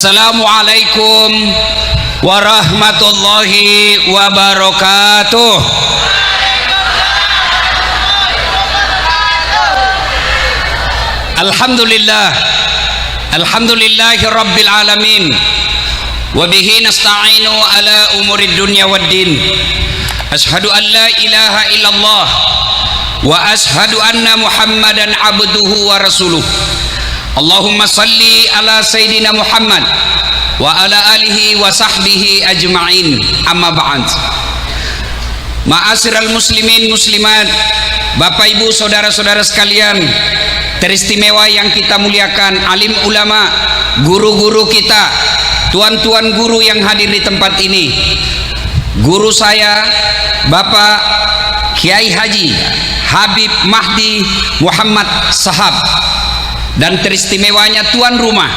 Assalamualaikum warahmatullahi wabarakatuh. Alhamdulillah, alhamdulillahi rabbil alamin, wa bihi nasta'inu ala umurid dunya waddin. Ashhadu an la ilaha illallah wa ashhadu anna muhammadan abduhu wa rasuluh. Allahumma salli ala Sayyidina Muhammad wa ala alihi wa sahbihi ajma'in, amma ba'd. Ma'asyiral muslimin muslimat, Bapak Ibu saudara-saudara sekalian teristimewa yang kita muliakan, alim ulama, guru-guru kita, tuan-tuan guru yang hadir di tempat ini. Guru saya Bapak Kiai Haji Habib Mahdi Muhammad Sahab, dan teristimewanya tuan rumah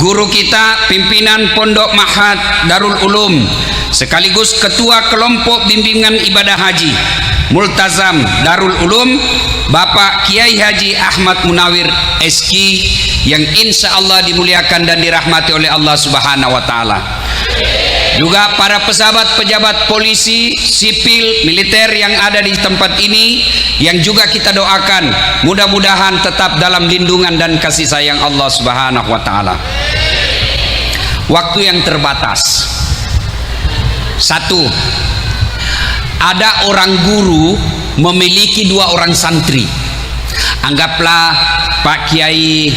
guru kita, pimpinan Pondok Mahad Darul Ulum sekaligus ketua kelompok bimbingan ibadah haji Multazam Darul Ulum, Bapak Kiai Haji Ahmad Munawir SQ, yang insya Allah dimuliakan dan dirahmati oleh Allah Subhanahu wa Ta'ala. Juga para pejabat polisi, sipil, militer yang ada di tempat ini, yang juga kita doakan mudah-mudahan tetap dalam lindungan dan kasih sayang Allah Subhanahu wa Ta'ala. Waktu yang terbatas. Satu, ada orang guru memiliki dua orang santri. Anggaplah Pak Kiai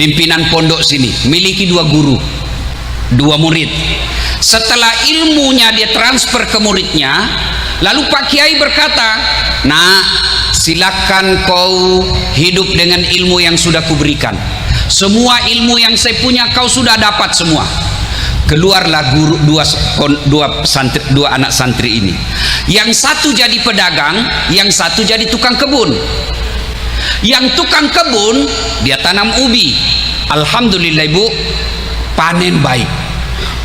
pimpinan pondok sini memiliki dua guru, dua murid. Setelah ilmunya dia transfer ke muridnya, lalu Pak Kiai berkata, "Nah, silakan kau hidup dengan ilmu yang sudah kuberikan. Semua ilmu yang saya punya kau sudah dapat semua." Keluarlah guru dua anak santri ini. Yang satu jadi pedagang, yang satu jadi tukang kebun. Yang tukang kebun dia tanam ubi. Alhamdulillah Ibu, panen baik.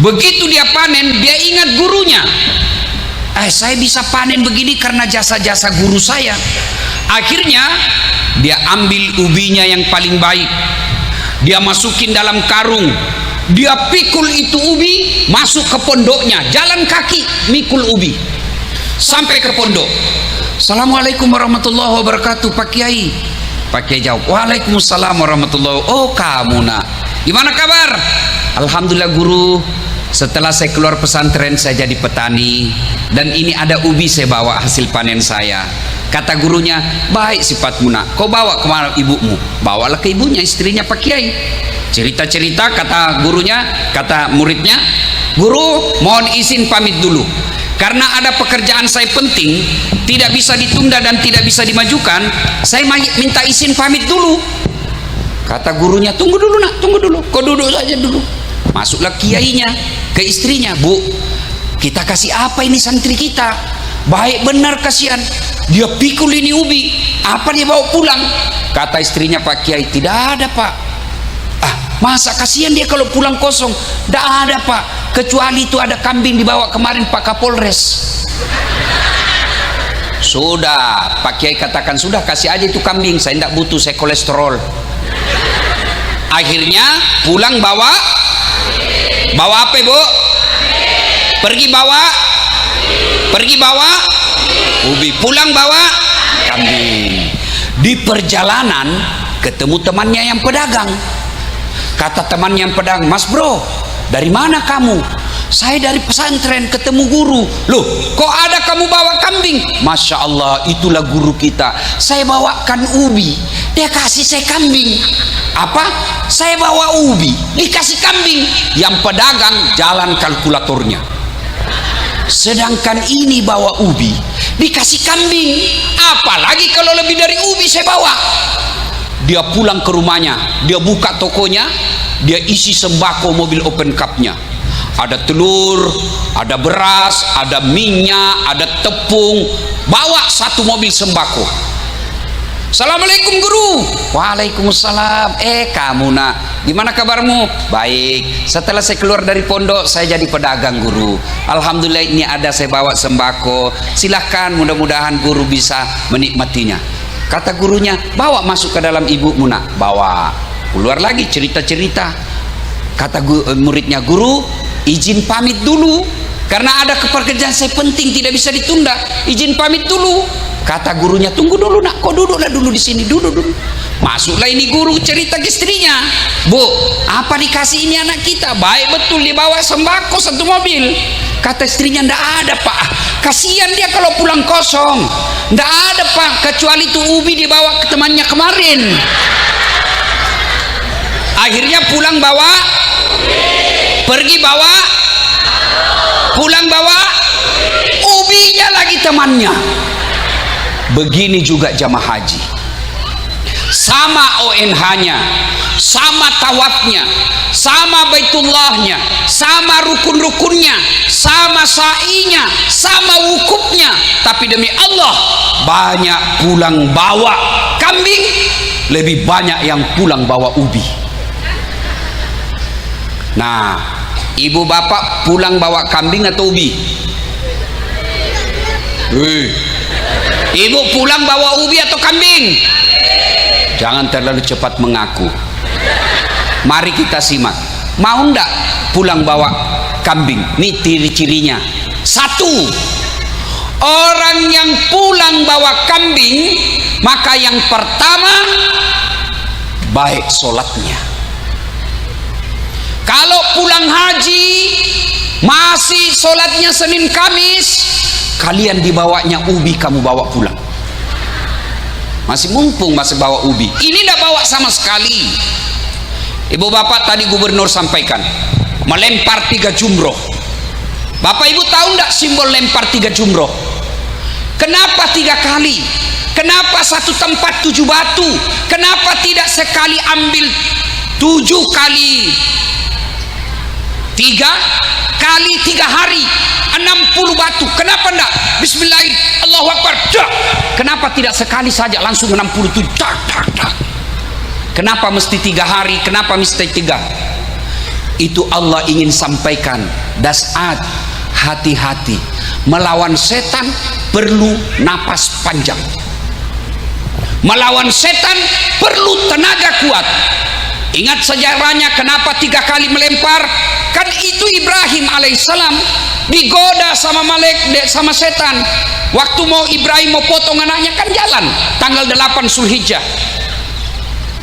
Begitu dia panen, dia ingat gurunya. Saya bisa panen begini karena jasa-jasa guru saya. Akhirnya dia ambil ubinya yang paling baik, dia masukin dalam karung, dia pikul itu ubi, masuk ke pondoknya, jalan kaki mikul ubi sampai ke pondok. Assalamualaikum warahmatullahi wabarakatuh Pak Kiai. Pak Kiai jawab, waalaikumsalam warahmatullahi wabarakatuh. Oh kamu nak, gimana kabar? Alhamdulillah guru, setelah saya keluar pesantren saya jadi petani, dan ini ada ubi saya bawa hasil panen saya. Kata gurunya, baik sifatmu nak, kau bawa kemana ibumu? Bawalah ke ibunya, istrinya Pak Kiai. Cerita-cerita, kata gurunya, kata muridnya, guru mohon izin pamit dulu karena ada pekerjaan saya penting, tidak bisa ditunda dan tidak bisa dimajukan. Saya minta izin pamit dulu. Kata gurunya, tunggu dulu nak, tunggu dulu, kau duduk saja dulu. Masuklah kiainya ke istrinya, Bu, kita kasih apa ini santri kita? Baik benar, kasihan, dia pikul ini ubi, apa dia bawa pulang? Kata istrinya Pak Kiai, tidak ada Pak. Masa kasihan dia kalau pulang kosong? Tidak ada Pak, kecuali itu ada kambing dibawa kemarin Pak Kapolres. Sudah, Pak Kiai katakan, sudah kasih aja itu kambing, saya tidak butuh, saya kolesterol. Akhirnya pulang bawa apa Ibu? Pergi bawa ubi, pulang bawa kambing. Di perjalanan ketemu temannya yang pedagang. Kata temannya yang pedagang, "Mas bro, dari mana kamu?" "Saya dari pesantren, ketemu guru." "Loh, kok ada kamu bawa kambing?" "Masya Allah, itulah guru kita. Saya bawakan ubi, dia kasih saya kambing." "Apa? Saya bawa ubi, dikasih kambing." Yang pedagang jalan kalkulatornya. Sedangkan ini bawa ubi, dikasih kambing. Apalagi kalau lebih dari ubi saya bawa. Dia pulang ke rumahnya, dia buka tokonya, dia isi sembako mobil open cupnya. Ada telur, ada beras, ada minyak, ada tepung. Bawa satu mobil sembako. "Assalamualaikum guru." "Waalaikumsalam. Kamu nak, gimana kabarmu?" "Baik, setelah saya keluar dari pondok saya jadi pedagang guru. Alhamdulillah ini ada saya bawa sembako, silahkan, mudah-mudahan guru bisa menikmatinya." Kata gurunya, "Bawa masuk ke dalam ibumu nak." Bawa. Keluar lagi cerita-cerita. Kata muridnya, guru izin pamit dulu karena ada pekerjaan saya penting tidak bisa ditunda, izin pamit dulu. Kata gurunya, tunggu dulu nak, kau duduklah dulu di sini, duduk dulu. Masuklah ini guru cerita ke istrinya, bu, apa dikasih ini anak kita? Baik betul, dibawa sembako satu mobil. Kata istrinya, ndak ada pak, kasihan dia kalau pulang kosong. Ndak ada pak, kecuali itu ubi dibawa ke temannya kemarin. Akhirnya pulang bawa, pergi bawa, pulang bawa ubinya lagi temannya. Begini juga jamaah haji, sama ONH-nya, sama tawafnya, sama Baitullahnya, sama rukun-rukunnya, sama sa'inya, sama wukufnya, tapi demi Allah banyak pulang bawa kambing, lebih banyak yang pulang bawa ubi. Nah, ibu bapak pulang bawa kambing atau ubi? Ibu pulang bawa ubi atau kambing? Jangan terlalu cepat mengaku. Mari kita simak. Mau ndak pulang bawa kambing? Nih ciri-cirinya. Satu, orang yang pulang bawa kambing, maka yang pertama baik sholatnya. Kalau pulang haji masih sholatnya Senin Kamis, kalian dibawanya ubi, kamu bawa pulang. Masih mumpung masih bawa ubi. Ini tidak bawa sama sekali. Ibu bapak tadi gubernur sampaikan melempar 3 jumroh. Bapak ibu tahu tidak simbol lempar 3 jumroh? Kenapa 3 kali? Kenapa satu tempat 7 batu? Kenapa tidak sekali ambil 7 kali 3 kali 3 hari 60 batu? Kenapa enggak bismillahirrahmanirrahim Allahu Akbar dah? Kenapa tidak sekali saja langsung 67 dah, dah, dah? Kenapa mesti 3 hari? Kenapa mesti 3? Itu Allah ingin sampaikan, dasat, hati-hati melawan setan perlu napas panjang, melawan setan perlu tenaga kuat. Ingat sejarahnya kenapa 3 kali melempar? Kan itu Ibrahim alaihissalam digoda sama sama setan. Waktu mau Ibrahim mau potong anaknya kan jalan tanggal 8 Zulhijjah,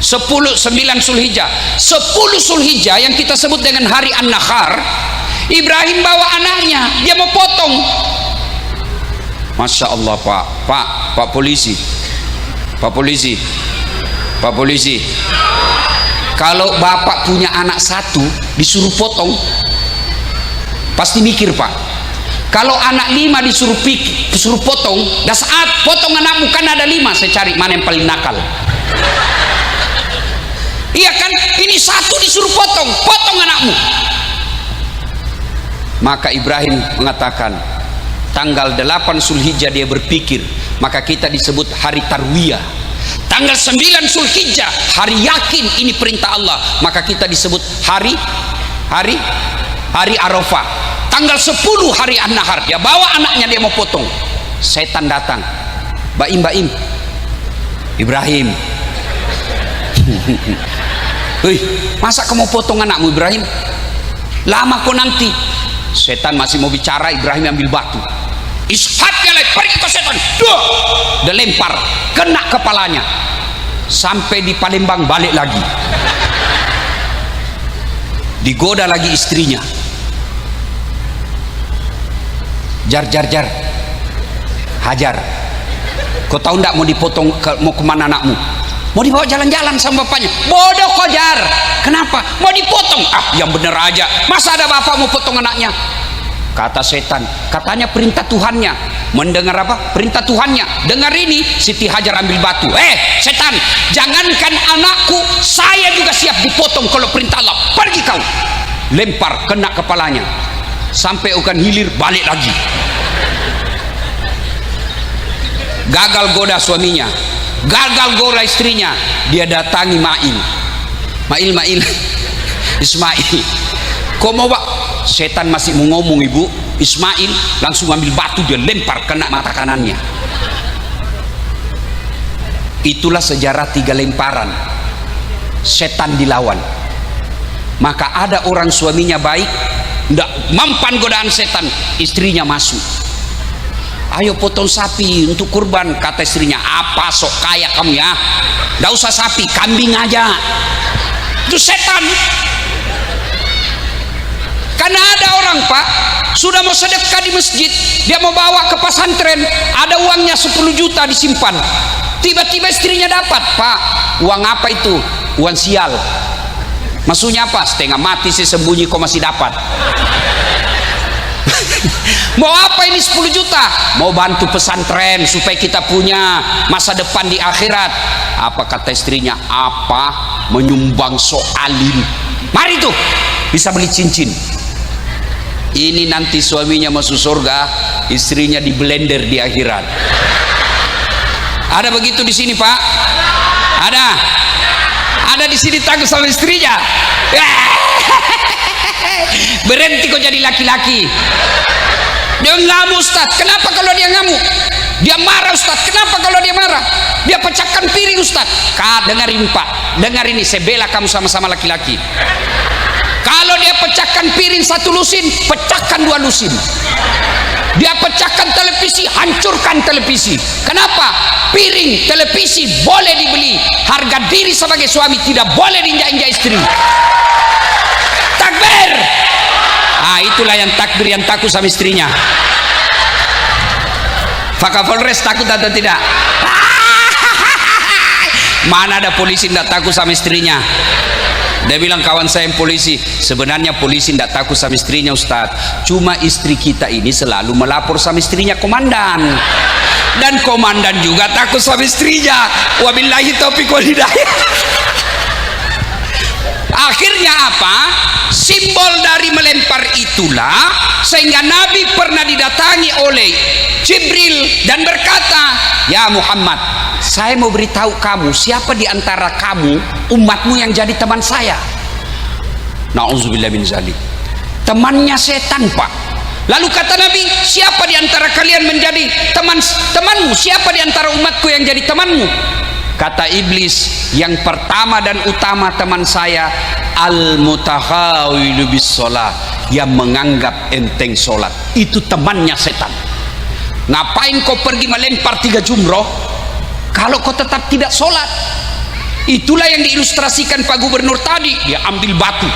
9 Zulhijjah, 10 Zulhijjah yang kita sebut dengan hari An-Nakhar. Ibrahim bawa anaknya, dia mau potong. Masya Allah Pak polisi, Pak polisi, kalau bapak punya anak 1 disuruh potong, pasti mikir Pak. Kalau anak 5 disuruh potong, dah saat potong anakmu kan ada 5, saya cari mana yang paling nakal. Iya kan, ini 1 disuruh potong anakmu. Maka Ibrahim mengatakan tanggal 8 Zulhijjah dia berpikir, maka kita disebut hari Tarwiyah. Tanggal 9 Zulhijjah hari yakin ini perintah Allah, maka kita disebut hari Arafah. Tanggal 10 hari An-Nahar, dia bawa anaknya, dia mau potong. Setan datang, Baim Ibrahim, hei, masa kamu potong anakmu Ibrahim? Lama kok nanti. Setan masih mau bicara, Ibrahim ambil batu, ishatnya lagi, pergi ke setan, dia lempar, kena kepalanya. Sampai di Palembang balik lagi, digoda lagi istrinya, jar hajar, kau tahu ndak mau dipotong mau kemana anakmu? Mau dibawa jalan-jalan sama bapaknya. Bodoh kau jar, kenapa mau dipotong? Ah yang bener aja, masa ada bapak mau potong anaknya? Kata setan, katanya perintah Tuhannya. Mendengar apa? Perintah Tuhannya. Dengar ini, Siti Hajar ambil batu. Setan, jangankan anakku, saya juga siap dipotong kalau perintah Allah. Pergi kau. Lempar, kena kepalanya. Sampai ukan hilir, balik lagi. Gagal goda suaminya, gagal goda istrinya. Dia datangi Mail Ismail, kau mau pak? Setan masih mau ngomong ibu. Ismail langsung ambil batu, dia lempar kena mata kanannya. Itulah sejarah 3 lemparan setan dilawan. Maka ada orang suaminya baik, tidak mempan godaan setan, istrinya masuk. Ayo potong sapi untuk kurban. Kata istrinya, apa sok kaya kamu ya, tidak usah sapi, kambing aja. Itu setan. Karena ada orang pak sudah mau sedekah di masjid, dia mau bawa ke pesantren, ada uangnya 10 juta disimpan. Tiba-tiba istrinya dapat, pak, uang apa itu? Uang sial. Maksudnya apa? Setengah mati sih sembunyi kok masih dapat. Mau apa ini 10 juta? Mau bantu pesantren supaya kita punya masa depan di akhirat. Apa kata istrinya? Apa? Menyumbang soalin. Mari tuh, bisa beli cincin. Ini nanti suaminya masuk surga, istrinya di blender di akhirat. Ada begitu di sini pak? Ada? Ada di sini takut sama istrinya? Berhenti kok jadi laki-laki. Dia ngamuk Ustaz. Kenapa kalau dia ngamuk? Dia marah Ustaz. Kenapa kalau dia marah? Dia pecahkan piring Ustaz. Dengarin pak, dengar ini, saya bela kamu sama-sama laki-laki. Kalau dia pecahkan piring 1 lusin, pecahkan 2 lusin. Dia pecahkan televisi, hancurkan televisi. Kenapa? Piring, televisi boleh dibeli, harga diri sebagai suami tidak boleh diinjak-injak istri. Takbir. Itulah yang takbir, yang takut sama istrinya. Fakah Polres takut atau tidak? Mana ada polisi tidak takut sama istrinya? Dia bilang, kawan saya yang polisi, sebenarnya polisi tidak takut sama istrinya Ustadz, cuma istri kita ini selalu melapor sama istrinya komandan, dan komandan juga takut sama istrinya. Wabillahi taufiq wal hidayah. Akhirnya apa? Simbol dari melempar itulah sehingga Nabi pernah didatangi oleh Jibril dan berkata, ya Muhammad, saya mau beritahu kamu, siapa di antara kamu umatmu yang jadi teman saya? Na'udzubillah min zalik. Temannya setan pak. Lalu kata Nabi, siapa di antara kalian menjadi temanmu? Siapa di antara umatku yang jadi temanmu? Kata iblis, yang pertama dan utama teman saya al-mutahawilu bis sholat, yang menganggap enteng sholat. Itu temannya setan. Ngapain kau pergi melempar 3 jumroh kalau kau tetap tidak sholat? Itulah yang diilustrasikan Pak Gubernur tadi. Dia ambil batu,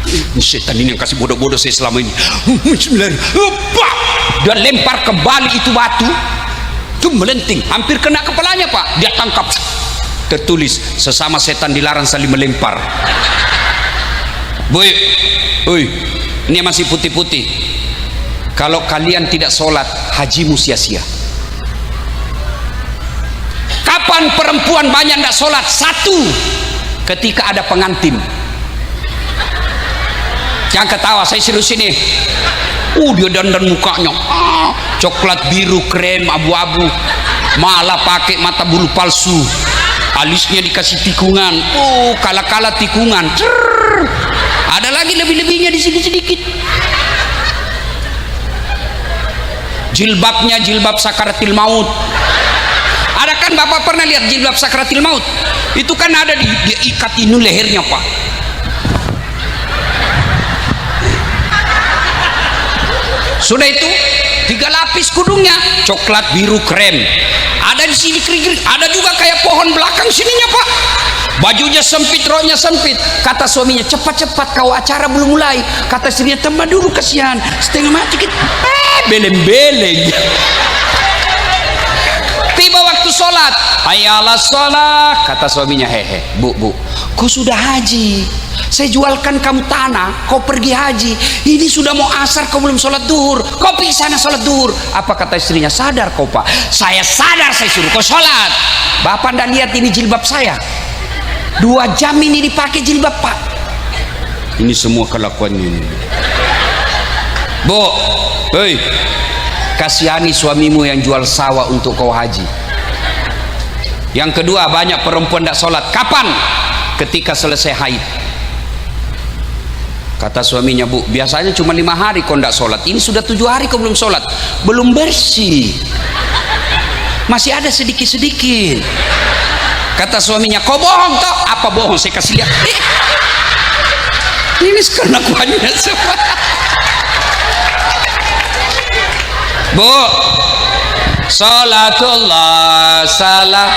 ini setan ini yang kasih bodoh-bodoh saya selama ini. Dia lempar ke Bali itu batu, itu melenting, hampir kena kepalanya pak. Dia tangkap, tertulis, sesama setan dilarang saling melempar. Boy, ini masih putih-putih. Kalau kalian tidak sholat, hajimu sia-sia. Kapan perempuan banyak tidak sholat? 1, ketika ada pengantin. Jangan ketawa, saya serius ini. Dia dandan mukanya coklat biru, krem, abu-abu, malah pakai mata bulu palsu, alisnya dikasih tikungan. Kala-kala tikungan. Ada lagi lebih-lebihnya di sini sedikit. Jilbabnya jilbab sakaratil maut. Ada kan bapak pernah lihat jilbab sakaratil maut? Itu kan ada dia ikat ini lehernya pak. Sudah itu 3 lapis kudungnya, coklat biru krem. Ada di sini kering-kering, ada juga kayak pohon belakang sininya pak. Bajunya sempit, roknya sempit. Kata suaminya, cepat-cepat kau, acara belum mulai. Kata istrinya, tambah dulu kasihan, setengah mati dikit. Beleng-beleng. Tiba waktu sholat, ayalah sholat. Kata suaminya, hehe, bu, kau sudah haji, saya jualkan kamu tanah, kau pergi haji. Ini sudah mau asar, kau belum sholat duhur. Kau pergi sana sholat duhur. Apa kata istrinya? Sadar kau pak? Saya sadar, saya suruh kau sholat. Bapak ndak lihat ini jilbab saya? 2 jam ini dipakai jilbab pak. Ini semua kelakuannya ini. Bu, hei, kasihani suamimu yang jual sawah untuk kau haji. Yang kedua, banyak perempuan tidak sholat. Kapan? Ketika selesai haid. Kata suaminya, bu, biasanya cuma 5 hari kau tidak sholat, ini sudah 7 hari kau belum sholat, belum bersih, masih ada sedikit-sedikit. Kata suaminya, kau bohong toh? Apa bohong? Saya kasih lihat. Ini karena kuahnya semua. Bu, salatullah salam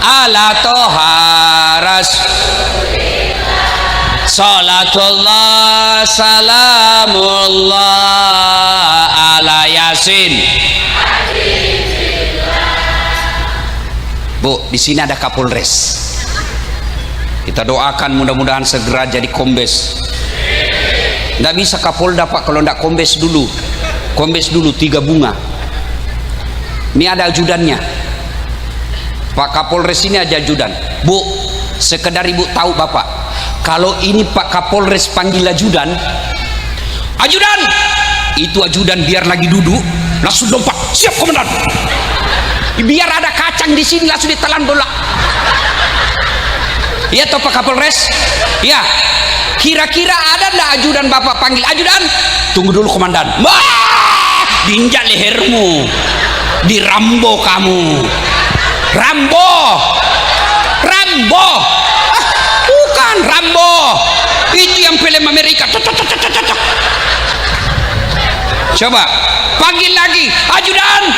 ala toha rasulillah, salatullah salamullah ala yasin. Bu, di sini ada Kapolres. Kita doakan mudah-mudahan segera jadi kombes. Nggak bisa Kapolda Pak kalau nggak kombes dulu. Kombes dulu 3 bunga. Ini ada ajudannya. Pak Kapolres ini ada ajudan. Bu, sekedar ibu tahu Bapak, kalau ini Pak Kapolres panggil ajudan, ajudan, itu ajudan biar lagi duduk langsung lompat, siap komandan. Biar ada kacang di sini langsung ditelan bola. Iya toh Pak Kapolres? Ya. Kira-kira ada ndak ajudan Bapak panggil, ajudan, tunggu dulu komandan. Wah, diinjak lehermu, dirambo kamu. Rambo, Rambo, bukan Rambo, itu yang film Amerika. Coba panggil lagi, ajudan.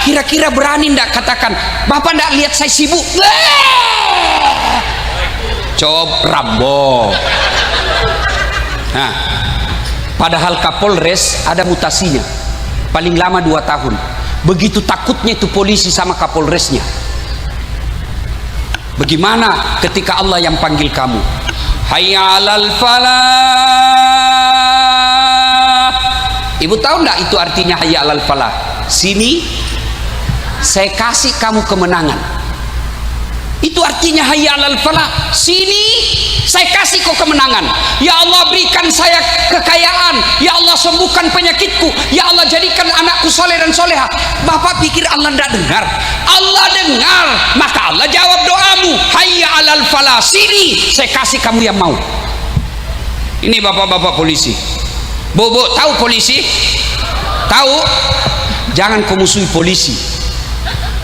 Kira-kira berani ndak katakan, Bapak ndak lihat saya sibuk? Coba Rambo. Nah, padahal Kapolres ada mutasinya, paling lama 2 tahun. Begitu takutnya itu polisi sama Kapolresnya. Bagaimana ketika Allah yang panggil kamu? Hayya 'alal falah. Ibu tahu enggak itu artinya hayya 'alal falah? Sini saya kasih kamu kemenangan. Itu artinya hayya 'alal falah. Sini saya kasih kau kemenangan. Ya Allah, berikan saya kekayaan. Ya Allah, sembuhkan penyakitku. Ya Allah, jadikan anakku soleh dan soleha. Bapak pikir Allah tidak dengar? Allah dengar. Maka Allah jawab doamu. Hayya 'alal falah. Sini saya kasih kamu yang mau. Ini bapak-bapak polisi. Bu, tahu polisi? Tahu? Jangan kau musuhi polisi.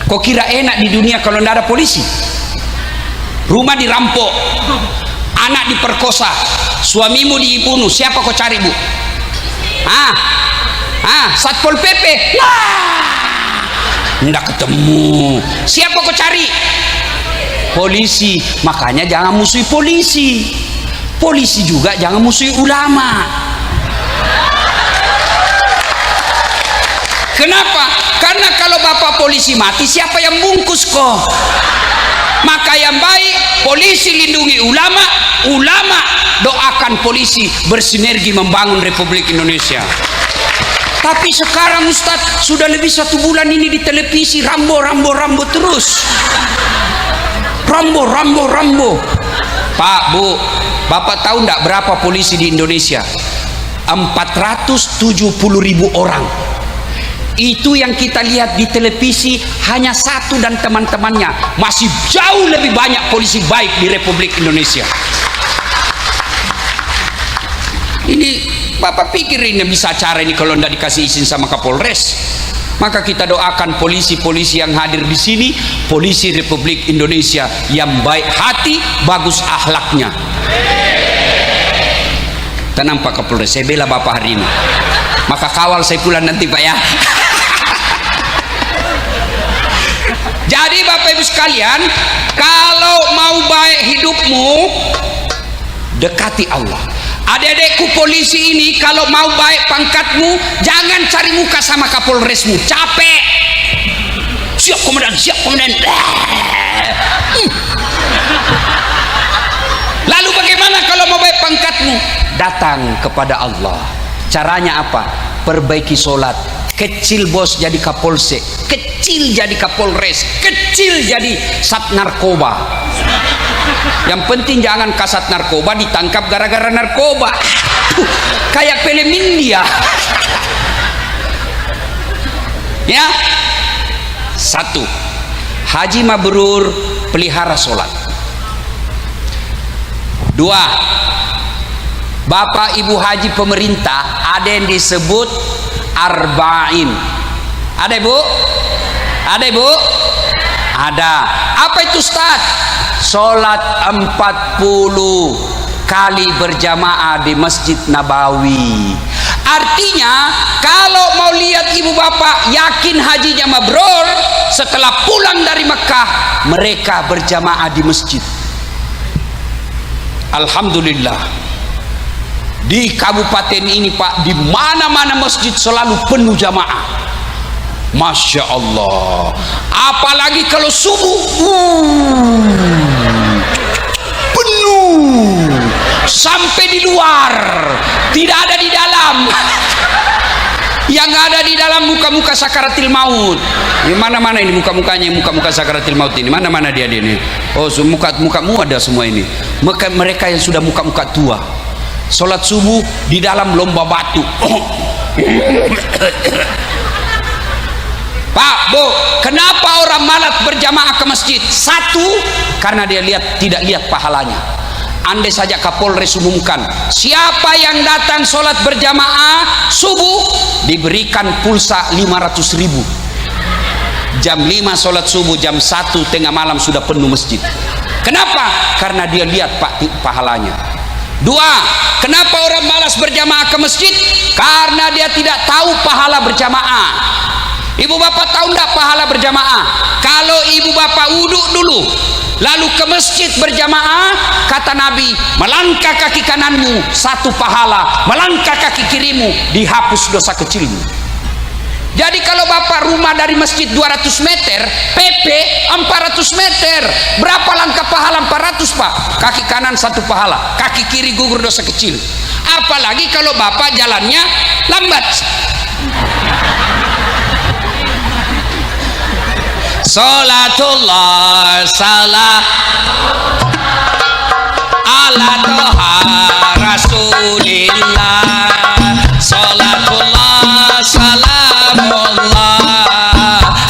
Kau kira enak di dunia kalau tidak ada polisi? Rumah dirampok, anak diperkosa, suamimu dibunuh, siapa kau cari Bu? Satpol PP. Nggak ketemu. Siapa kau cari? Polisi. Makanya jangan musuhi polisi. Polisi juga jangan musuhi ulama. Kenapa? Karena kalau bapak polisi mati, siapa yang bungkus kok? Maka yang baik, polisi lindungi ulama, ulama doakan polisi bersinergi membangun Republik Indonesia. Tapi sekarang Ustadz sudah lebih 1 bulan ini di televisi Rambo terus. Rambo. Pak, Bu, Bapak tahu enggak berapa polisi di Indonesia? 470.000 orang. Itu yang kita lihat di televisi hanya 1 dan teman-temannya. Masih jauh lebih banyak polisi baik di Republik Indonesia. Ini Bapak pikir ini bisa acara ini kalau tidak dikasih izin sama Kapolres? Maka kita doakan polisi-polisi yang hadir di sini, polisi Republik Indonesia yang baik hati, bagus akhlaknya. Tenang Pak Kapolres, saya bela Bapak hari ini. Maka kawal saya pulang nanti Pak ya. Jadi Bapak Ibu sekalian, kalau mau baik hidupmu, dekati Allah. Adik-adikku polisi ini, kalau mau baik pangkatmu, jangan cari muka sama Kapolresmu, capek. Siap komandan, siap komandan. Lalu bagaimana kalau mau baik pangkatmu? Datang kepada Allah. Caranya apa? Perbaiki sholat. Kecil bos jadi kapolsek, kecil jadi kapolres, kecil jadi sat narkoba. Yang penting jangan kasat narkoba ditangkap gara-gara narkoba. Kayak film India. Ya. 1. Haji mabrur, pelihara sholat. 2. Bapak Ibu haji pemerintah ada yang disebut arba'in. Ada Ibu? Ada Ibu? Ada. Apa itu Ustaz? Sholat 40 kali berjamaah di Masjid Nabawi. Artinya kalau mau lihat ibu bapak yakin hajinya mabrur, setelah pulang dari Mekah mereka berjamaah di masjid. Alhamdulillah, di kabupaten ini Pak, di mana-mana masjid selalu penuh jamaah. Masya Allah. Apalagi kalau subuh, penuh sampai di luar, tidak ada di dalam. Yang ada di dalam muka-muka sakaratil maut. Di mana-mana ini muka-mukanya, muka-muka sakaratil maut ini. Mana-mana dia ini. Oh, muka-mukamu ada semua ini. Mereka yang sudah muka-muka tua. Sholat subuh di dalam lomba batu. Pak, Bu, kenapa orang malas berjamaah ke masjid? Satu, karena dia tidak lihat pahalanya. Andai saja Kapolres umumkan, siapa yang datang sholat berjamaah subuh diberikan pulsa 500.000. Jam 5 sholat subuh, jam 1 tengah malam sudah penuh masjid. Kenapa? Karena dia lihat pahalanya. Dua, kenapa orang malas berjamaah ke masjid? Karena dia tidak tahu pahala berjamaah. Ibu bapak tahu enggak pahala berjamaah? Kalau ibu bapak wudhu dulu lalu ke masjid berjamaah, kata Nabi, melangkah kaki kananmu 1 pahala, melangkah kaki kirimu dihapus dosa kecilmu. Jadi kalau bapak rumah dari masjid 200 meter, PP 400 meter, berapa langkah pahala? 400 Pak. Kaki kanan 1 pahala, kaki kiri gugur dosa kecil. Apalagi kalau bapak jalannya lambat. Salatullah salam ala toha rasulillah. Salatullah salamullah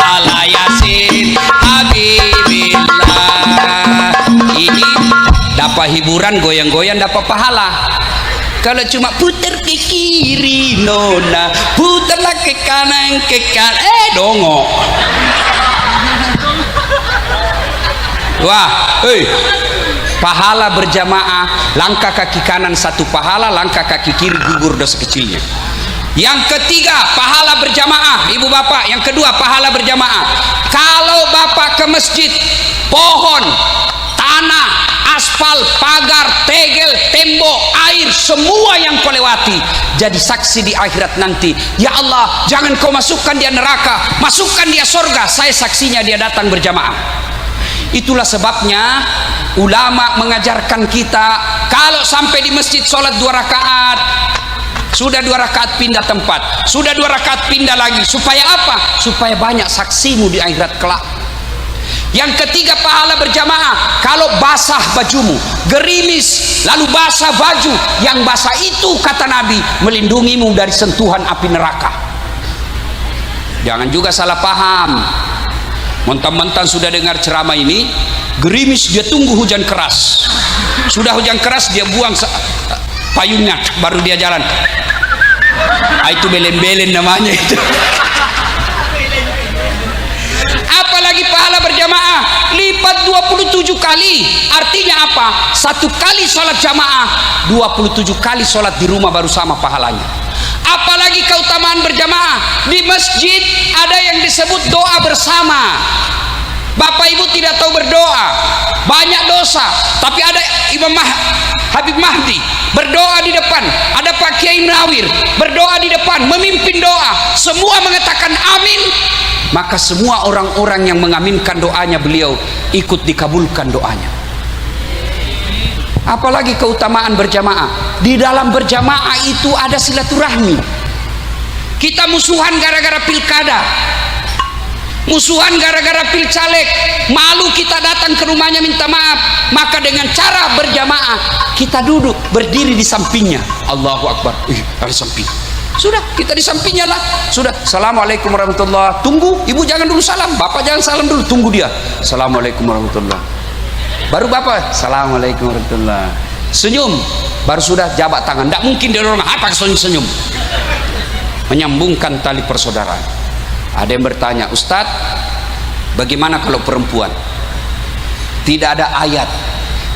ala yasin habibillah. Ini dapat hiburan, goyang-goyang dapat pahala. Kalau cuma putar ke kiri nona, putarlah ke kanan dongok. Wah, pahala berjamaah, langkah kaki kanan 1 pahala, langkah kaki kiri gugur dosa kecilnya. Yang ketiga, pahala berjamaah, ibu bapak. Yang kedua, pahala berjamaah. Kalau bapak ke masjid, pohon, tanah, aspal, pagar, tegel, tembok, air, semua yang kau lewati jadi saksi di akhirat nanti. Ya Allah, jangan kau masukkan dia neraka, masukkan dia surga. Saya saksinya dia datang berjamaah. Itulah sebabnya ulama mengajarkan kita kalau sampai di masjid sholat 2 rakaat, sudah 2 rakaat pindah tempat, sudah 2 rakaat pindah lagi. Supaya apa? Supaya banyak saksimu di akhirat kelak. Yang ketiga, pahala berjamaah. Kalau basah bajumu, gerimis, lalu basah baju, yang basah itu kata Nabi melindungimu dari sentuhan api neraka. Jangan juga salah paham. Mentang-mentang sudah dengar ceramah ini, gerimis dia tunggu hujan keras. Sudah hujan keras dia buang payungnya, baru dia jalan. Itu belen-belen namanya itu. Apalagi pahala berjamaah lipat 27 kali. Artinya apa? 1 kali sholat jamaah, 27 kali sholat di rumah baru sama pahalanya. Apalagi keutamaan berjamaah di masjid, ada yang disebut doa bersama. Bapak ibu tidak tahu berdoa, banyak dosa. Tapi ada Imam Habib Mahdi berdoa di depan, ada Pak Kiai Munawir berdoa di depan, memimpin doa, semua mengatakan amin. Maka semua orang-orang yang mengaminkan doanya beliau ikut dikabulkan doanya. Apalagi keutamaan berjamaah. Di dalam berjamaah itu ada silaturahmi. Kita musuhan gara-gara pilkada, musuhan gara-gara pilcaleg, malu kita datang ke rumahnya minta maaf. Maka dengan cara berjamaah kita duduk berdiri di sampingnya. Allahu Akbar, ada samping. Sudah, kita di sampingnya lah. Sudah, assalamualaikum warahmatullahi. Tunggu, ibu jangan dulu salam, bapak jangan salam dulu, tunggu dia. Assalamualaikum warahmatullahi. Baru bapak, assalamualaikum warahmatullahi. Senyum, baru sudah jabat tangan. Tidak mungkin dia orang apa senyum. Menyambungkan tali persaudaraan. Ada yang bertanya, Ustadz, bagaimana kalau perempuan? Tidak ada ayat,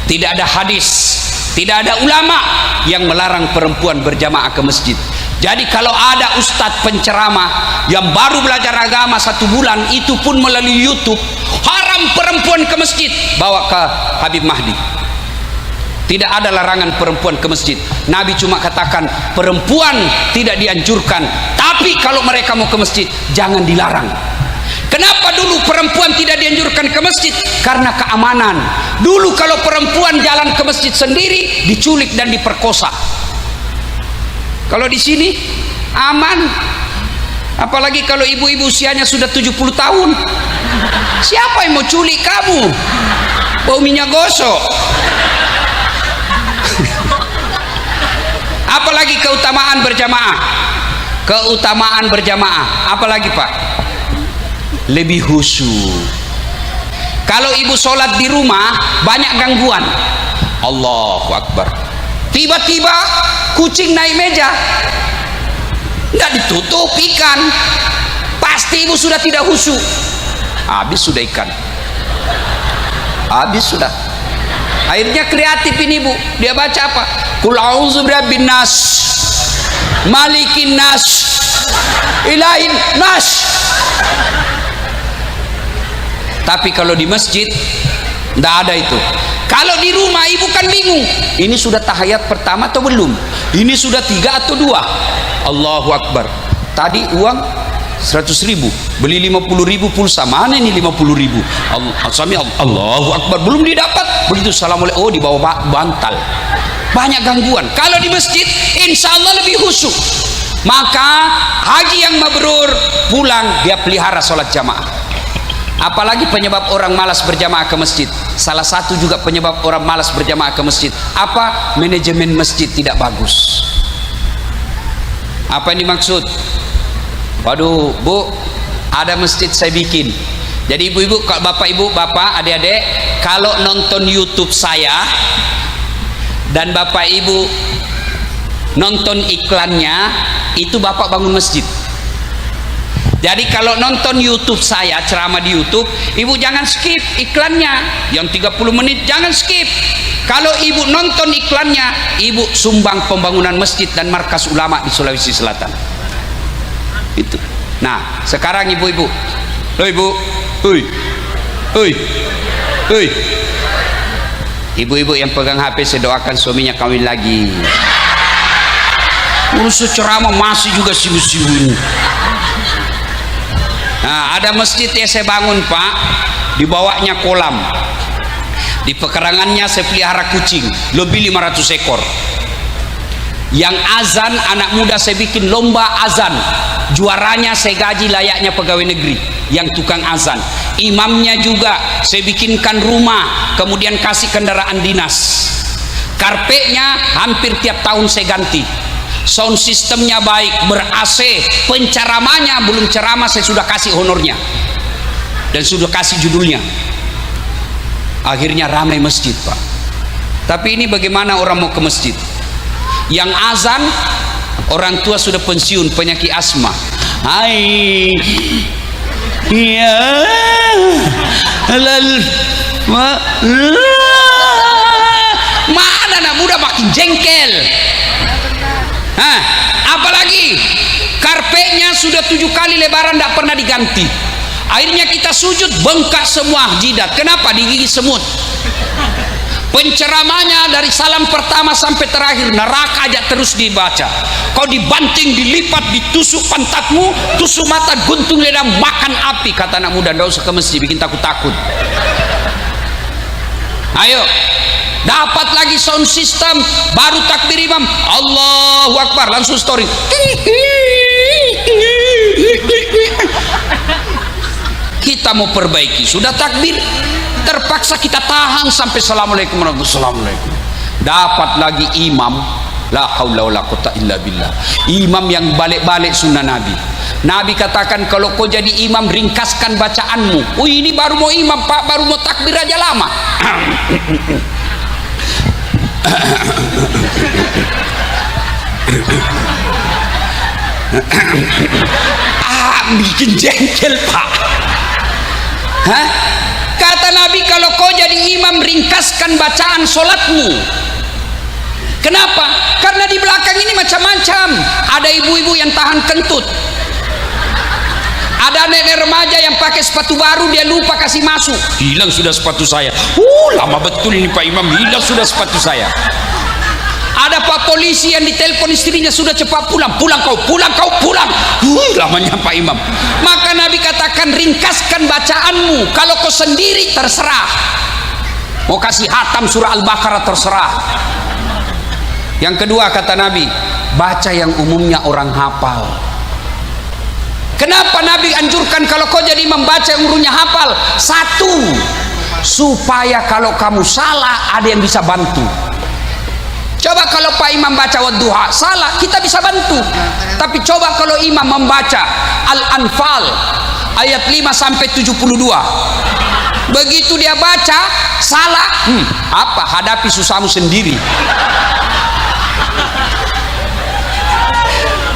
tidak ada hadis, Tidak ada ulama yang melarang perempuan berjamaah ke masjid. Jadi kalau ada ustadz penceramah yang baru belajar agama 1 bulan, itu pun melalui YouTube, haram perempuan ke masjid, bawa ke Habib Mahdi. Tidak ada larangan perempuan ke masjid. Nabi cuma katakan perempuan tidak dianjurkan, tapi kalau mereka mau ke masjid jangan dilarang. Kenapa dulu perempuan tidak dianjurkan ke masjid? Karena keamanan. Dulu kalau perempuan jalan ke masjid sendiri diculik dan diperkosa. Kalau di sini aman. Apalagi kalau ibu-ibu usianya sudah 70 tahun. Siapa yang mau culik kamu? Bau minyak gosok. Apalagi keutamaan berjamaah. Keutamaan berjamaah. Apalagi Pak? Lebih khusyuk. Kalau ibu sholat di rumah banyak gangguan. Allahu Akbar. Tiba-tiba kucing naik meja, nggak ditutup ikan, pasti ibu sudah tidak khusyuk. Habis sudah ikan, habis sudah. Akhirnya kreatif ini ibu, dia baca apa? Qul a'udzu birabbin nas, malikin nas, ilahin nas. Tapi kalau di masjid tidak ada itu. Kalau di rumah ibu kan bingung, ini sudah tahiyat pertama atau belum, ini sudah 3 atau 2. Allahu Akbar. Tadi uang 100.000, beli 50.000 pulsa, mana ini 50.000? Allahu Akbar, belum didapat. Begitu assalamualaikum, oh di bawah bantal. Banyak gangguan. Kalau di masjid insya Allah lebih khusyuk. Maka haji yang mabrur pulang dia pelihara sholat jamaah. Apalagi penyebab orang malas berjamaah ke masjid. Salah satu juga penyebab orang malas berjamaah ke masjid apa? Manajemen masjid tidak bagus. Apa yang dimaksud? Waduh bu, ada masjid saya bikin. Jadi ibu-ibu, bapak ibu, bapak, adik-adik, kalau nonton YouTube saya dan bapak ibu nonton iklannya, itu bapak bangun masjid. Jadi kalau nonton YouTube saya, ceramah di YouTube, ibu jangan skip iklannya yang 30 menit, jangan skip. Kalau ibu nonton iklannya, ibu sumbang pembangunan masjid dan markas ulama di Sulawesi Selatan. Itu. Nah, sekarang ibu-ibu, ibu, ibu-ibu yang pegang HP, saya doakan suaminya kawin lagi. Urus ceramah masih juga sibuk-sibuk. Nah, ada masjid yang saya bangun Pak, di bawahnya kolam, di pekarangannya saya pelihara kucing lebih 500 ekor. Yang azan anak muda saya bikin lomba azan, juaranya saya gaji layaknya pegawai negeri yang tukang azan. Imamnya juga saya bikinkan rumah, kemudian kasih kendaraan dinas. Karpetnya hampir tiap tahun saya ganti. Sound sistemnya baik, ber-AC, penceramahnya belum ceramah saya sudah kasih honornya dan sudah kasih judulnya. Akhirnya ramai masjid Pak. Tapi ini bagaimana orang mau ke masjid? Yang azan orang tua sudah pensiun, penyakit asma. Hai ya mana anak muda makin jengkel. Hah, apalagi karpetnya sudah 7 kali lebaran tidak pernah diganti. Akhirnya kita sujud bengkak semua jidat. Kenapa? Digigit semut. Penceramahnya dari salam pertama sampai terakhir neraka aja terus dibaca. Kau dibanting, dilipat, ditusuk pantatmu, tusuk mata, guntung lidah, makan api. Kata anak muda, nggak usah ke masjid, bikin takut-takut. Ayo. Dapat lagi sound system, baru takbir imam Allahu Akbar, langsung story. Kita mau perbaiki, sudah takbir, terpaksa kita tahan sampai assalamualaikum warahmatullahi wabarakatuh. Dapat lagi imam, la haula wala quwata illa billah, imam yang balik-balik sunnah Nabi. Nabi katakan kalau kau jadi imam ringkaskan bacaanmu. Oh ini baru mau imam Pak, baru mau takbir aja lama. Bikin jengkel Pak. Hah? Kata Nabi kalau kau jadi imam ringkaskan bacaan solatmu. Kenapa? Karena di belakang ini macam-macam. Ada ibu-ibu yang tahan kentut, ada nenek remaja yang pakai sepatu baru, dia lupa kasih masuk, hilang sudah sepatu saya. Lama betul ini Pak Imam, hilang sudah sepatu saya. Ada Pak polisi yang ditelepon istrinya, sudah cepat pulang, pulang kau, pulang kau, pulang. Lamanya Pak Imam. Maka Nabi katakan, ringkaskan bacaanmu. Kalau kau sendiri terserah, mau kasih hatam surah Al-Baqarah terserah. Yang kedua kata Nabi, baca yang umumnya orang hafal. Kenapa Nabi anjurkan kalau kau jadi membaca yang umumnya hafal? Satu, supaya kalau kamu salah ada yang bisa bantu. Coba kalau Pak Imam baca wadduha salah, kita bisa bantu. Tapi coba kalau imam membaca Al-Anfal ayat 5 sampai 72, begitu dia baca salah, apa, hadapi susahmu sendiri.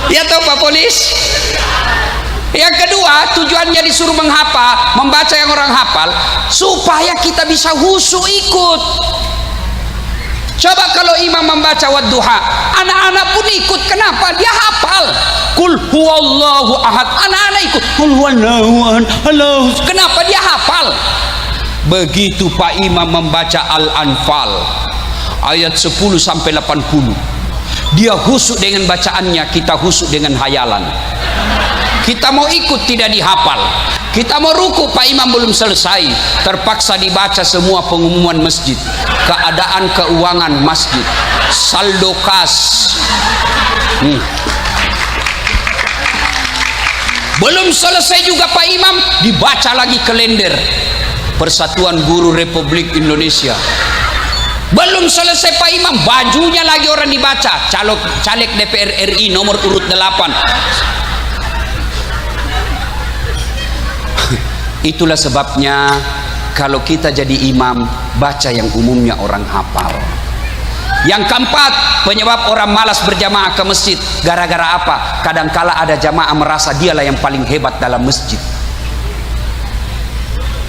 Ya tahu Pak Polis. Yang kedua, tujuannya disuruh menghafal, membaca yang orang hafal, supaya kita bisa khusyuk ikut. Coba kalau imam membaca wadduha, anak-anak pun ikut. Kenapa? Dia hafal. Qul huwallahu ahad. Anak-anak ikut. Qul huwallahu ahad. Halo. Kenapa? Dia hafal. Begitu Pak Imam membaca Al-Anfal ayat 10 sampai 80, dia khusyuk dengan bacaannya, kita khusyuk dengan hayalan. Kita mau ikut tidak dihafal. Kita mau ruku, Pak Imam belum selesai, terpaksa dibaca semua pengumuman masjid, keadaan keuangan masjid, saldo kas. Belum selesai juga Pak Imam, dibaca lagi kalender Persatuan Guru Republik Indonesia. Belum selesai Pak Imam, bajunya lagi orang dibaca, caleg DPR RI nomor urut 8. Itulah sebabnya kalau kita jadi imam, baca yang umumnya orang hafal. Yang keempat, penyebab orang malas berjamaah ke masjid, gara-gara apa? Kadangkala ada jamaah merasa dialah yang paling hebat dalam masjid.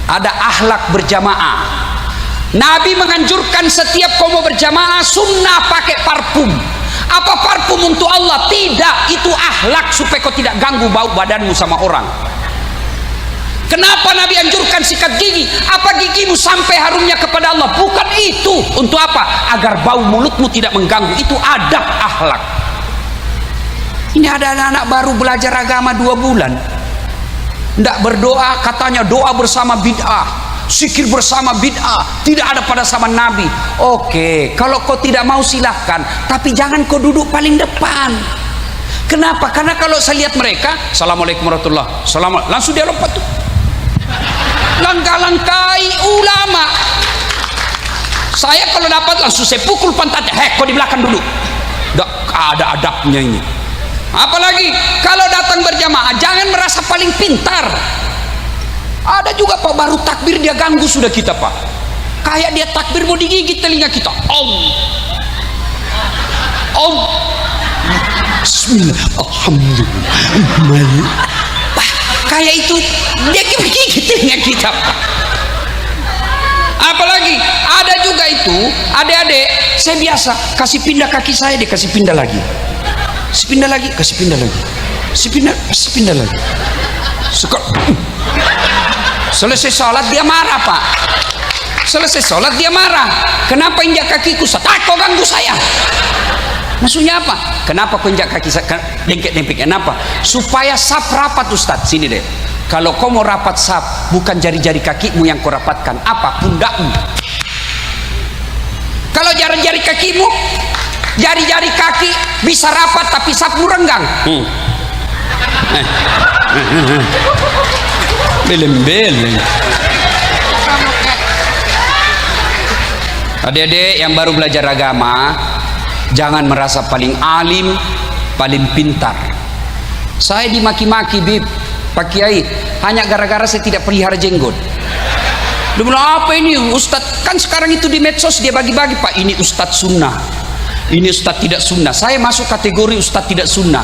Ada akhlak berjamaah. Nabi menganjurkan setiap kau mau berjamaah, sunnah pakai parfum. Apa parfum untuk Allah? Tidak, itu akhlak supaya kau tidak ganggu bau badanmu sama orang. Kenapa Nabi anjurkan sikat gigi? Apa gigimu sampai harumnya kepada Allah? Bukan itu. Untuk apa? Agar bau mulutmu tidak mengganggu. Itu adab akhlak. Ini ada anak-anak baru belajar agama 2 bulan, tidak berdoa, katanya doa bersama bid'ah, zikir bersama bid'ah, tidak ada pada zaman Nabi. Oke, kalau kau tidak mau silahkan, tapi jangan kau duduk paling depan. Kenapa? Karena kalau saya lihat mereka, assalamualaikum warahmatullah, langsung dia lompat tuh, langkah-langkai ulama. Saya kalau dapat langsung saya pukul pantatnya, kau di belakang dulu. Tidak ada adabnya ini. Apalagi kalau datang berjamaah, jangan merasa paling pintar. Ada juga Pak, baru takbir dia ganggu sudah kita Pak. Kayak dia takbir mau digigit telinga kita. Bismillah, alhamdulillah. Kayak itu dia gigit telinga kita Pak. Apalagi ada juga itu adik-adik, saya biasa kasih pindah kaki saya, dia kasih pindah lagi, kasih pindah lagi, kasih pindah lagi, kasih pindah lagi. Selesai sholat dia marah Pak. Selesai sholat dia marah. Kenapa injak kakiku? Kau ganggu saya. Maksudnya apa? Kenapa kau injak kaki saya? Dengkek-dengkek. Kenapa? Supaya saf rapat Ustadz. Sini deh. Kalau kau mau rapat saf, bukan jari-jari kakimu yang kau rapatkan. Apa? Pundakmu. Kalau jari-jari kakimu, jari-jari kaki bisa rapat tapi safmu renggang. Beleng-beleng. Adik-adik yang baru belajar agama, jangan merasa paling alim, paling pintar. Saya dimaki-maki Bib, Pak Kiai, hanya gara-gara saya tidak pelihara jenggot. Dia bilang, apa ini Ustadz? Kan sekarang itu di medsos dia bagi-bagi Pak, ini Ustadz sunnah, ini Ustadz tidak sunnah. Saya masuk kategori Ustadz tidak sunnah.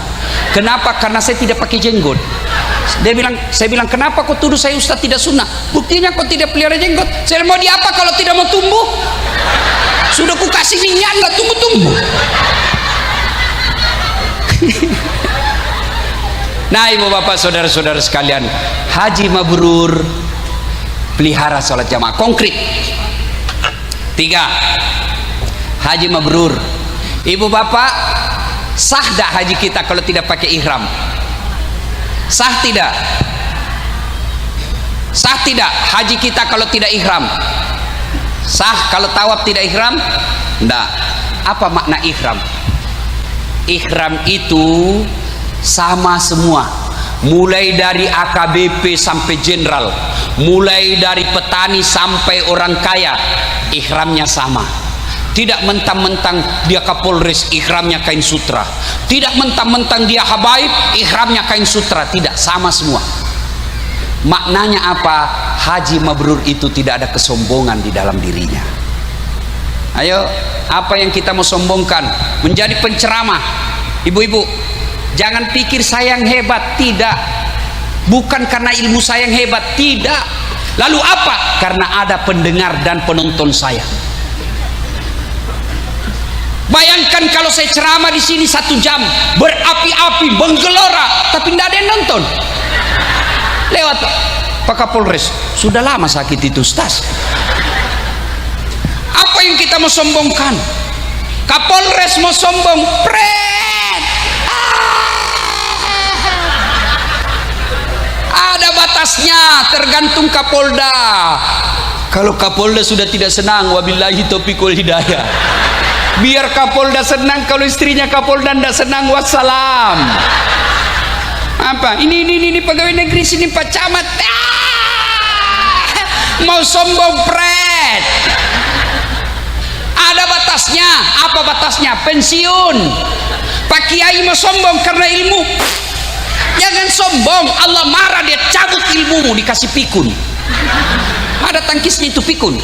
Kenapa? Karena saya tidak pakai jenggot. Saya bilang, kenapa kau tuduh saya Ustadz tidak sunnah? Buktinya kau tidak pelihara jenggot. Saya mau diapa kalau tidak mau tumbuh? Sudah ku kasih minyak nggak tumbuh. hidungmu. Nah, ibu bapak saudara-saudara sekalian, haji mabrur, pelihara sholat jamaah konkret. 3, haji mabrur. Ibu bapak, sah tak haji kita kalau tidak pakai ihram? Sah tidak? Sah tidak haji kita kalau tidak ihram? Sah kalau tawaf tidak ihram? Tidak. Apa makna ihram? Ihram itu sama semua, mulai dari AKBP sampai jenderal, mulai dari petani sampai orang kaya, ihramnya sama. Tidak mentang-mentang dia Kapolres, ihramnya kain sutra. Tidak mentang-mentang dia habaib, ihramnya kain sutra. Tidak, sama semua. Maknanya apa? Haji mabrur itu tidak ada kesombongan di dalam dirinya. Ayo, apa yang kita mau sombongkan? Menjadi penceramah. Ibu-ibu, jangan pikir saya yang hebat. Tidak. Bukan karena ilmu saya yang hebat. Tidak. Lalu apa? Karena ada pendengar dan penonton saya. Bayangkan kalau saya ceramah di sini 1 jam, berapi-api, menggelora, tapi tidak ada yang nonton. Lewat Pak Kapolres, sudah lama sakit itu, Ustaz. Apa yang kita mau sombongkan? Kapolres mau sombong, pret. Ada batasnya, tergantung Kapolda. Kalau Kapolda sudah tidak senang, wabillahi taufiq wal hidayah. Biar Kapolda senang, kalau istrinya Kapolda tidak senang, wassalam. Apa? Ini pegawai negeri sini Pak Camat. Mau sombong, pret. Ada batasnya. Apa batasnya? Pensiun. Pak Kiai mau sombong karena ilmu. Jangan sombong, Allah marah, dia cabut ilmumu, dikasih pikun. Ada tangkisnya itu pikun.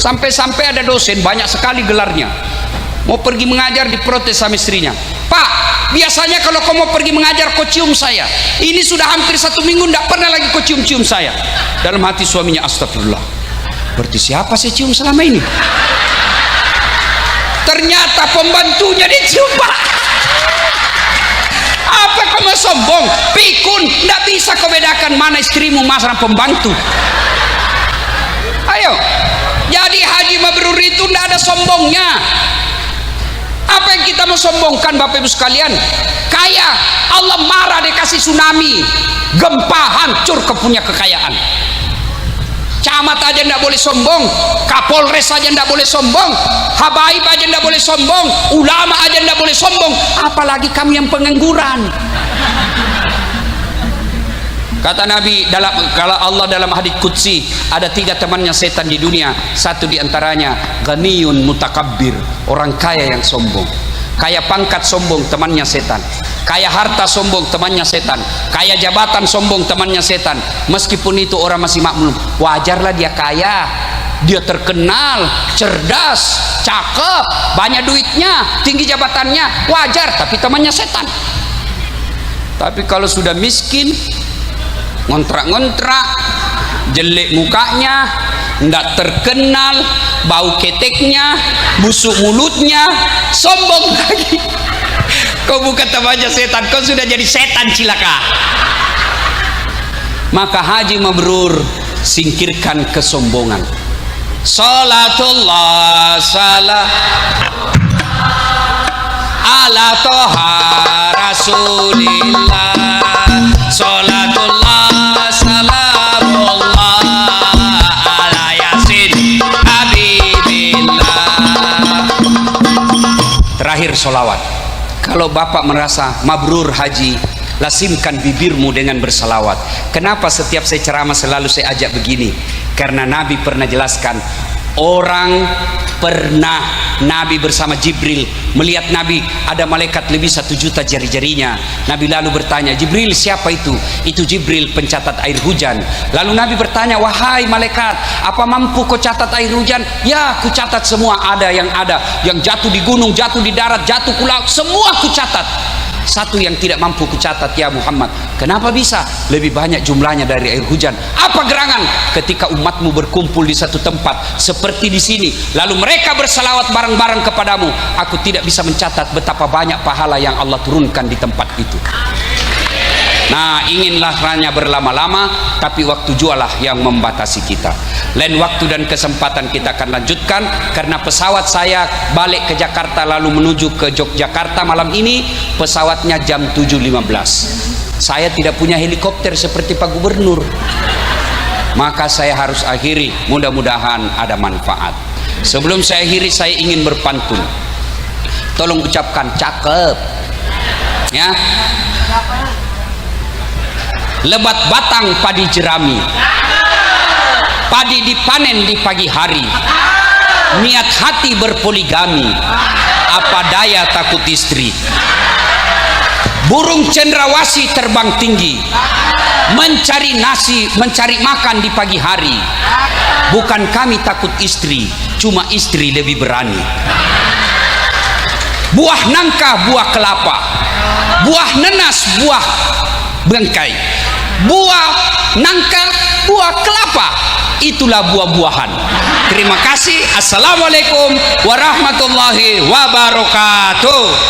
Sampai-sampai ada dosen banyak sekali gelarnya, mau pergi mengajar, diprotes sama istrinya. Pak, biasanya kalau kau mau pergi mengajar kau cium saya. Ini sudah hampir 1 minggu tidak pernah lagi kau cium-cium saya. Dalam hati suaminya, astagfirullah, berarti siapa saya cium selama ini? Ternyata pembantunya dicium, Pak. Apa kau mau sombong? Pikun, tidak bisa kau bedakan mana istrimu, mana pembantu. Ayo, jadi haji mabrur itu tidak ada sombongnya. Apa yang kita mau sombongkan, Bapak Ibu sekalian? Kaya, Allah marah, dia kasih tsunami, gempa, hancur kepunya kekayaan. Camat aja tidak boleh sombong, Kapolres aja tidak boleh sombong, habaib aja tidak boleh sombong, ulama aja tidak boleh sombong, apalagi kami yang pengangguran. Kata Nabi, kalau Allah dalam hadits qudsi, ada 3 temannya setan di dunia. Satu diantaranya ghaniyun mutakabbir, orang kaya yang sombong. Kaya pangkat sombong, temannya setan. Kaya harta sombong, temannya setan. Kaya jabatan sombong, temannya setan. Meskipun itu orang masih makmum, wajarlah dia kaya, dia terkenal, cerdas, cakep, banyak duitnya, tinggi jabatannya, wajar, tapi temannya setan. Tapi kalau sudah miskin, ngontrak-ngontrak, jelek mukanya, nggak terkenal, bau keteknya, busuk mulutnya, sombong lagi. Kau bukan temannya setan, kau sudah jadi setan cilaka. Maka haji mabrur, singkirkan kesombongan. Salatullah salam ala toha rasulillah. Salatullah salamullah ala yasin habibillah. Terakhir solawat. Kalau Bapak merasa mabrur haji, lasimkan bibirmu dengan bersalawat. Kenapa setiap saya ceramah selalu saya ajak begini? Karena Nabi pernah jelaskan, orang pernah Nabi bersama Jibril melihat Nabi ada malaikat lebih 1 juta jari-jarinya. Nabi lalu bertanya, Jibril siapa itu? Itu Jibril pencatat air hujan. Lalu Nabi bertanya, wahai malaikat, apa mampu kau catat air hujan? Ya, ku catat semua, ada yang jatuh di gunung, jatuh di darat, jatuh ke laut, semua ku catat. satu yang tidak mampu kucatat ya Muhammad. Kenapa bisa? Lebih banyak jumlahnya dari air hujan. Apa gerangan? Ketika umatmu berkumpul di satu tempat seperti di sini, lalu mereka bersalawat bareng-bareng kepadamu, aku tidak bisa mencatat betapa banyak pahala yang Allah turunkan di tempat itu. Nah, inginlah hanya berlama-lama, tapi waktu jualah yang membatasi kita. Lain waktu dan kesempatan kita akan lanjutkan, karena pesawat saya balik ke Jakarta lalu menuju ke Yogyakarta malam ini, pesawatnya jam 7.15. Saya tidak punya helikopter seperti Pak Gubernur, maka saya harus akhiri. Mudah-mudahan ada manfaat. Sebelum saya akhiri, saya ingin berpantun. Tolong ucapkan cakep ya. Lebat batang padi jerami, padi dipanen di pagi hari, niat hati berpoligami, apa daya takut istri. Burung cendrawasih terbang tinggi, mencari nasi, mencari makan di pagi hari. Bukan kami takut istri, cuma istri lebih berani. Buah nangka, buah kelapa, buah nenas, buah bengkai, buah nangka, buah kelapa, itulah buah-buahan. Terima kasih. Assalamualaikum warahmatullahi wabarakatuh.